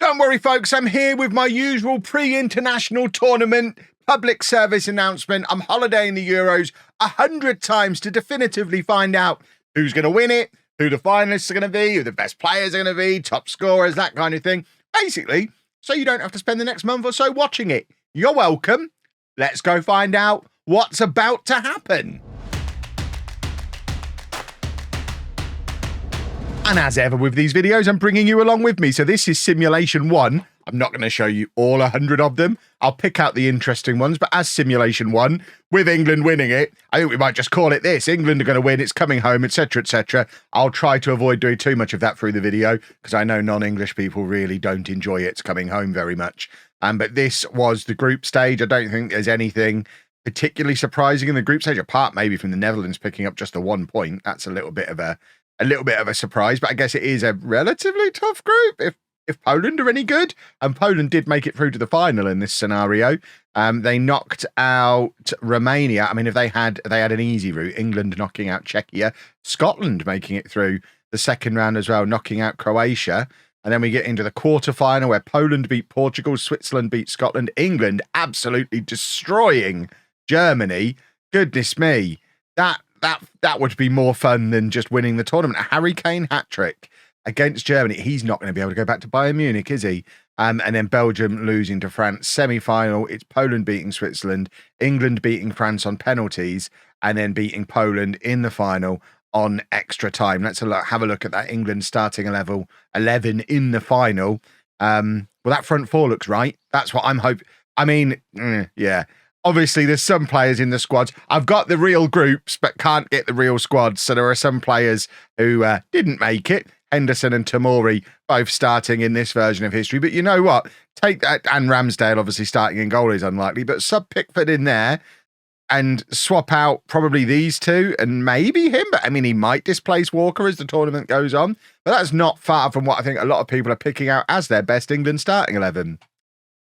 Don't worry, folks. I'm here with my usual pre-international tournament public service announcement. I'm holidaying the Euros 100 times to definitively find out who's going to win it, who the finalists are going to be, who the best players are going to be, top scorers, that kind of thing. Basically, so you don't have to spend the next month or so watching it. You're welcome. Let's go find out what's about to happen. And as ever with these videos, I'm bringing you along with me. So this is Simulation 1. I'm not going to show you all 100 of them. I'll pick out the interesting ones. But as Simulation 1, with England winning it, I think we might just call it this. England are going to win. It's coming home, etc., etc. I'll try to avoid doing too much of that through the video because I know non-English people really don't enjoy It's Coming Home very much. But this was the group stage. I don't think there's anything particularly surprising in the group stage, apart maybe from the Netherlands picking up just the 1 point. That's a little bit of a surprise, but I guess it is a relatively tough group if Poland are any good. And Poland did make it through to the final in this scenario. They knocked out Romania. I mean, if they had an easy route, England knocking out Czechia, Scotland making it through the second round as well, knocking out Croatia. And then we get into the quarterfinal where Poland beat Portugal, Switzerland beat Scotland, England absolutely destroying Germany. Goodness me, that would be more fun than just winning the tournament. A Harry Kane hat-trick against Germany. He's not going to be able to go back to Bayern Munich, is he? And then Belgium losing to France. Semi-final, it's Poland beating Switzerland, England beating France on penalties, and then beating Poland in the final on extra time. Let's have a look at that England starting 11 in the final. Well, that front four looks right. That's what I'm hoping. I mean, yeah. Obviously, there's some players in the squads. I've got the real groups, but can't get the real squads. So there are some players who didn't make it. Henderson and Tomori both starting in this version of history. But you know what? Take that, and Ramsdale obviously starting in goal is unlikely. But sub Pickford in there and swap out probably these two and maybe him. But I mean, he might displace Walker as the tournament goes on. But that's not far from what I think a lot of people are picking out as their best England starting 11.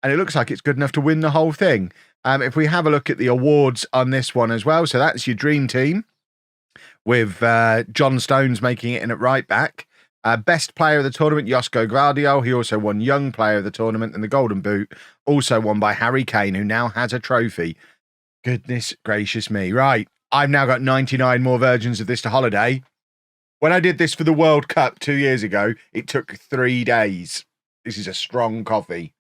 And it looks like it's good enough to win the whole thing. If we have a look at the awards on this one as well. So that's your dream team with John Stones making it in at right back. Best player of the tournament, Josko Gvardiol. He also won Young Player of the Tournament, and the Golden Boot also won by Harry Kane, who now has a trophy. Goodness gracious me. Right, I've now got 99 more versions of this to holiday. When I did this for the World Cup 2 years ago, it took 3 days. This is a strong coffee.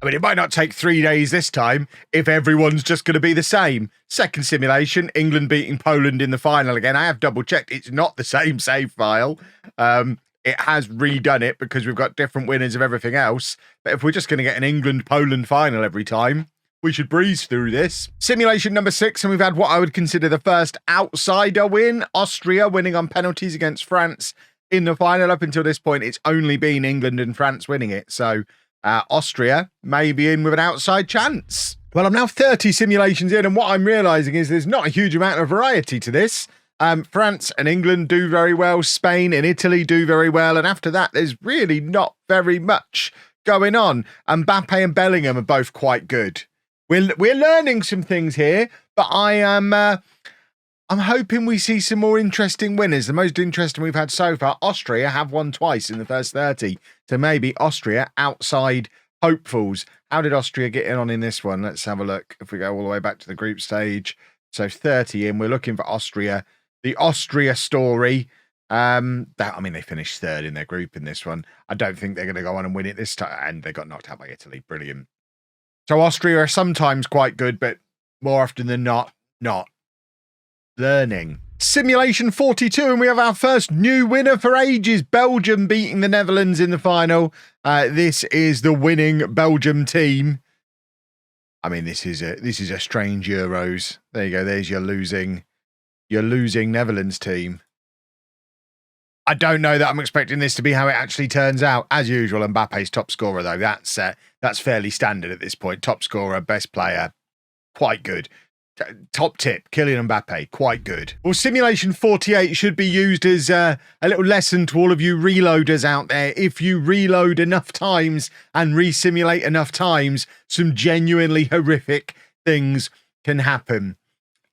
I mean, it might not take 3 days this time if everyone's just going to be the same. Second simulation, England beating Poland in the final again. I have double-checked. It's not the same save file. It has redone it because we've got different winners of everything else. But if we're just going to get an England-Poland final every time, we should breeze through this. Simulation number 6, and we've had what I would consider the first outsider win. Austria winning on penalties against France in the final. Up until this point, it's only been England and France winning it. So Austria may be in with an outside chance. Well, I'm now 30 simulations in, and what I'm realising is there's not a huge amount of variety to this. France and England do very well. Spain and Italy do very well. And after that, there's really not very much going on. Mbappe and Bellingham are both quite good. We're learning some things here, but I'm hoping we see some more interesting winners. The most interesting we've had so far, Austria have won twice in the first 30. So maybe Austria outside hopefuls. How did Austria get in this one? Let's have a look. If we go all the way back to the group stage. So 30 in, we're looking for Austria. The Austria story. They finished third in their group in this one. I don't think they're going to go on and win it this time. And they got knocked out by Italy. Brilliant. So Austria are sometimes quite good, but more often than not. Learning. Simulation 42, and we have our first new winner for ages. Belgium beating the Netherlands in the final. This is the winning Belgium team. I mean, this is a strange Euros. There you go. There's your losing Netherlands team. I don't know that I'm expecting this to be how it actually turns out. As usual, Mbappe's top scorer, though. That's fairly standard at this point. Top scorer, best player, quite good. Top tip, Kylian Mbappe, quite good. Well, Simulation 48 should be used as a little lesson to all of you reloaders out there. If you reload enough times and resimulate enough times, some genuinely horrific things can happen.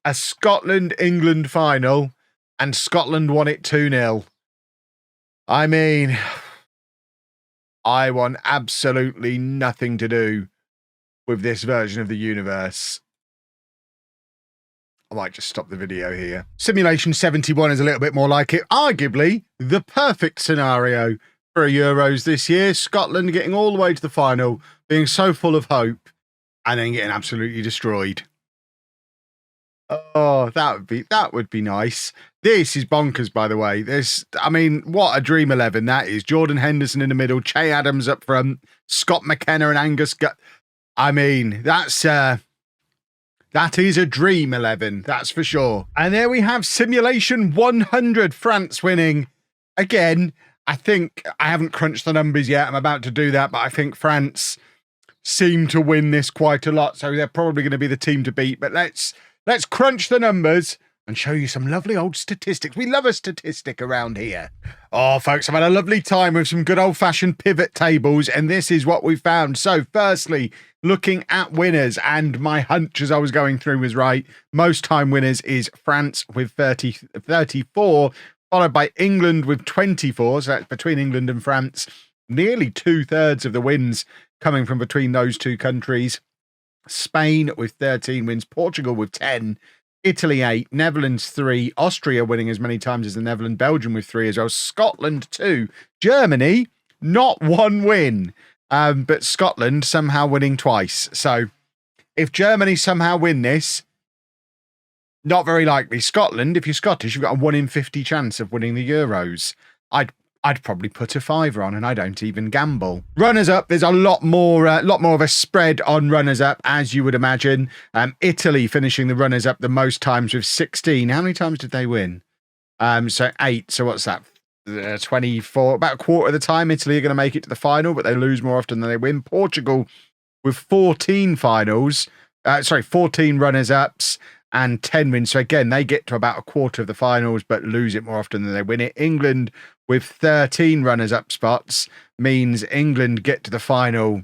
A Scotland-England final, and Scotland won it 2-0. I mean, I want absolutely nothing to do with this version of the universe. I might just stop the video here. Simulation 71 is a little bit more like it. Arguably, the perfect scenario for a Euros this year. Scotland getting all the way to the final, being so full of hope, and then getting absolutely destroyed. Oh, that would be nice. This is bonkers, by the way. I mean, what a dream 11 that is. Jordan Henderson in the middle, Che Adams up front, Scott McKenna and Angus I mean, that is a dream 11, that's for sure. And there we have Simulation 100, France winning. Again, I think I haven't crunched the numbers yet. I'm about to do that, but I think France seem to win this quite a lot, so they're probably going to be the team to beat. But let's crunch the numbers and show you some lovely old statistics. We love a statistic around here. Oh, folks, I've had a lovely time with some good old-fashioned pivot tables, and this is what we found. So, firstly, looking at winners, and my hunch as I was going through was right. Most time winners is France with 34, followed by England with 24. So that's between England and France. Nearly 2/3 of the wins coming from between those two countries. Spain with 13 wins, Portugal with 10, Italy 8, Netherlands 3, Austria winning as many times as the Netherlands, Belgium with 3 as well, Scotland 2, Germany not 1 win, but Scotland somehow winning twice. So if Germany somehow win this, not very likely. Scotland, if you're Scottish, you've got a 1 in 50 chance of winning the Euros. I'd probably put a fiver on, and I don't even gamble. Runners-up, there's a lot more of a spread on runners-up, as you would imagine. Italy finishing the runners-up the most times with 16. How many times did they win? So 8. So what's that? 24. About a quarter of the time, Italy are going to make it to the final, but they lose more often than they win. Portugal with 14 finals. 14 runners-ups and 10 wins. So again, they get to about a quarter of the finals, but lose it more often than they win it. England with 13 runners-up spots means England get to the final,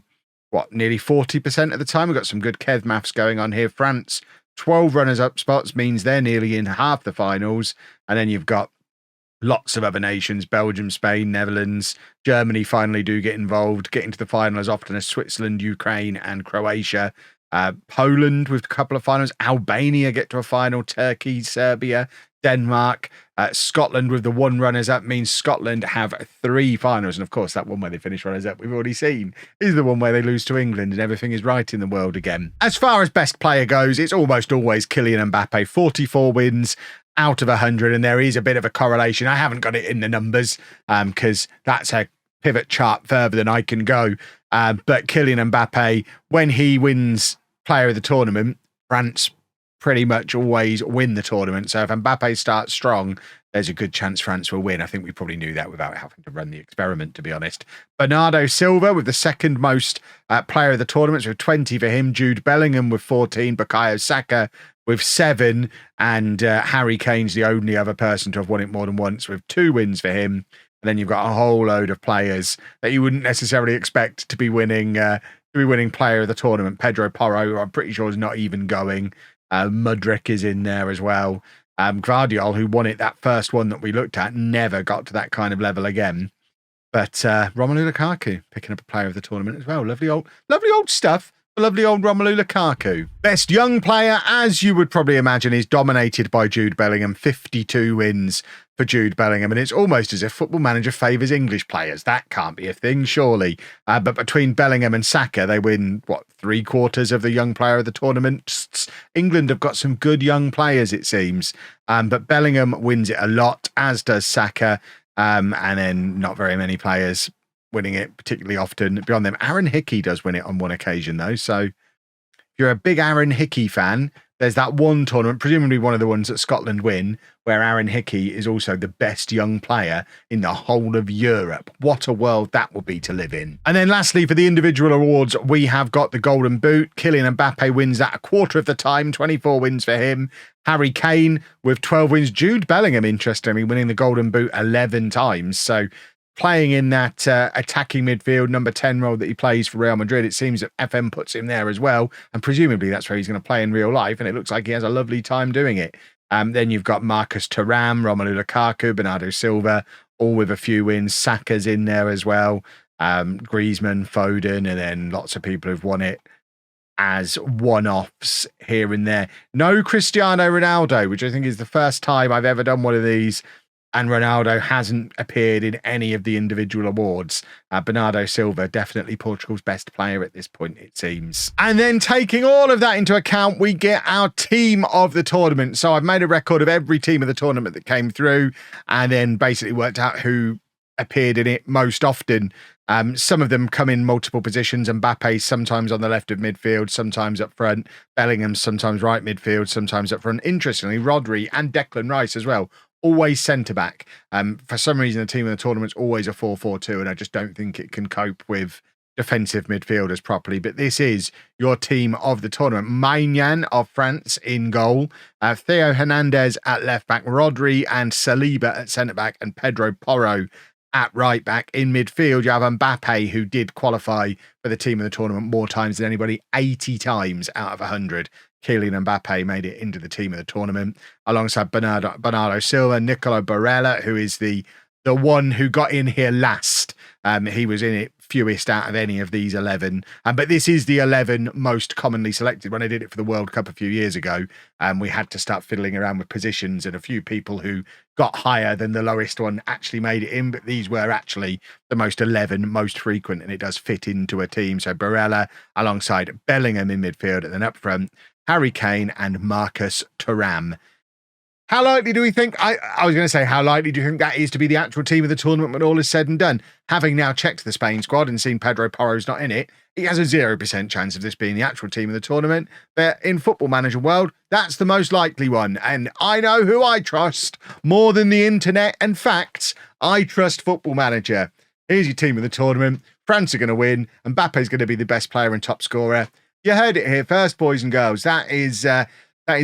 nearly 40% of the time. We've got some good Kev maths going on here. France, 12 runners-up spots means they're nearly in half the finals. And then you've got lots of other nations, Belgium, Spain, Netherlands, Germany finally do get involved, getting to the final as often as Switzerland, Ukraine, and Croatia. Poland with a couple of finals, Albania get to a final, Turkey, Serbia, Denmark, Scotland with the 1 runners-up means Scotland have 3 finals. And of course, that one where they finish runners-up, we've already seen, is the one where they lose to England and everything is right in the world again. As far as best player goes, it's almost always Kylian Mbappe, 44 wins out of 100. And there is a bit of a correlation. I haven't got it in the numbers because that's a pivot chart further than I can go. But Kylian Mbappe, when he wins player of the tournament, France pretty much always win the tournament. So if Mbappe starts strong, there's a good chance France will win. I think we probably knew that without having to run the experiment, to be honest. Bernardo Silva with the second most player of the tournament, with 20 for him. Jude Bellingham with 14, Bukayo Saka with 7, and Harry Kane's the only other person to have won it more than once with 2 wins for him. And then you've got a whole load of players that you wouldn't necessarily expect to be winning player of the tournament. Pedro Porro, I'm pretty sure, is not even going. Mudryk is in there as well. Gvardiol, who won it that first one that we looked at, never got to that kind of level again. But Romelu Lukaku picking up a player of the tournament as well. Lovely old stuff. Lovely old Romelu Lukaku. Best young player, as you would probably imagine, is dominated by Jude Bellingham. 52 wins for Jude Bellingham. And it's almost as if Football Manager favours English players. That can't be a thing, surely. But between Bellingham and Saka, they win, 3/4 of the young player of the tournament. England have got some good young players, it seems. But Bellingham wins it a lot, as does Saka. And then not very many players winning it particularly often. Beyond them, Aaron Hickey does win it on one occasion, though. So if you're a big Aaron Hickey fan, there's that one tournament, presumably one of the ones that Scotland win, where Aaron Hickey is also the best young player in the whole of Europe. What a world that would be to live in. And then lastly, for the individual awards, we have got the Golden Boot. Kylian Mbappe wins that a quarter of the time, 24 wins for him. Harry Kane with 12 wins. Jude Bellingham, interestingly, winning the Golden Boot 11 times. So playing in that attacking midfield number 10 role that he plays for Real Madrid, it seems that FM puts him there as well. And presumably that's where he's going to play in real life. And it looks like he has a lovely time doing it. Then you've got Marcus Thuram, Romelu Lukaku, Bernardo Silva, all with a few wins. Saka's in there as well. Griezmann, Foden, and then lots of people who've won it as one-offs here and there. No Cristiano Ronaldo, which I think is the first time I've ever done one of these, and Ronaldo hasn't appeared in any of the individual awards. Bernardo Silva, definitely Portugal's best player at this point, it seems. And then taking all of that into account, we get our team of the tournament. So I've made a record of every team of the tournament that came through, and then basically worked out who appeared in it most often. Some of them come in multiple positions. Mbappe sometimes on the left of midfield, sometimes up front. Bellingham sometimes right midfield, sometimes up front. Interestingly, Rodri and Declan Rice as well, always centre-back. For some reason, the team in the tournament's always a 4-4-2, and I just don't think it can cope with defensive midfielders properly. But this is your team of the tournament. Maignan of France in goal. Theo Hernandez at left-back. Rodri and Saliba at centre-back. And Pedro Porro at right back. In midfield, you have Mbappe, who did qualify for the team of the tournament more times than anybody, 80 times out of 100. Kylian Mbappe made it into the team of the tournament alongside Bernardo Silva, Nicolo Barella, who is the one who got in here last. He was in it fewest out of any of these 11. But this is the 11 most commonly selected. When I did it for the World Cup a few years ago, we had to start fiddling around with positions, and a few people who got higher than the lowest one actually made it in, but these were actually the most 11 most frequent, and it does fit into a team. So Barella alongside Bellingham in midfield, and then up front, Harry Kane and Marcus Thuram. How likely do we think, I was going to say, how likely do you think that is to be the actual team of the tournament when all is said and done? Having now checked the Spain squad and seen Pedro Porro's not in it, he has a 0% chance of this being the actual team of the tournament. But in Football Manager world, that's the most likely one. And I know who I trust more than the internet and facts. I trust Football Manager. Here's your team of the tournament. France are going to win. Mbappe's going to be the best player and top scorer. You heard it here first, boys and girls. That is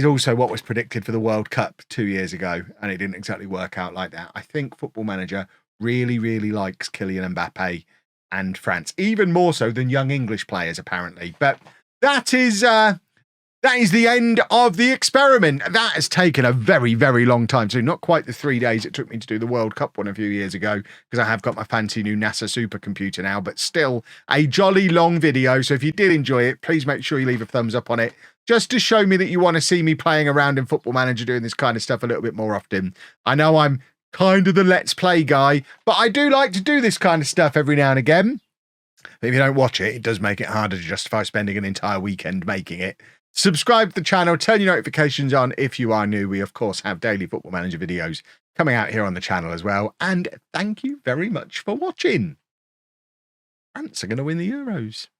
also what was predicted for the World Cup 2 years ago, and it didn't exactly work out like that. I think Football Manager really, really likes Kylian Mbappe and France, even more so than young English players, apparently. But that is the end of the experiment. That has taken a very, very long time. So not quite the 3 days it took me to do the World Cup one a few years ago, because I have got my fancy new NASA supercomputer now, but still a jolly long video. So if you did enjoy it, please make sure you leave a thumbs up on it, just to show me that you want to see me playing around in Football Manager doing this kind of stuff a little bit more often. I know I'm kind of the Let's Play guy, but I do like to do this kind of stuff every now and again. But if you don't watch it, it does make it harder to justify spending an entire weekend making it. Subscribe to the channel, turn your notifications on if you are new. We, of course, have daily Football Manager videos coming out here on the channel as well. And thank you very much for watching. France are going to win the Euros.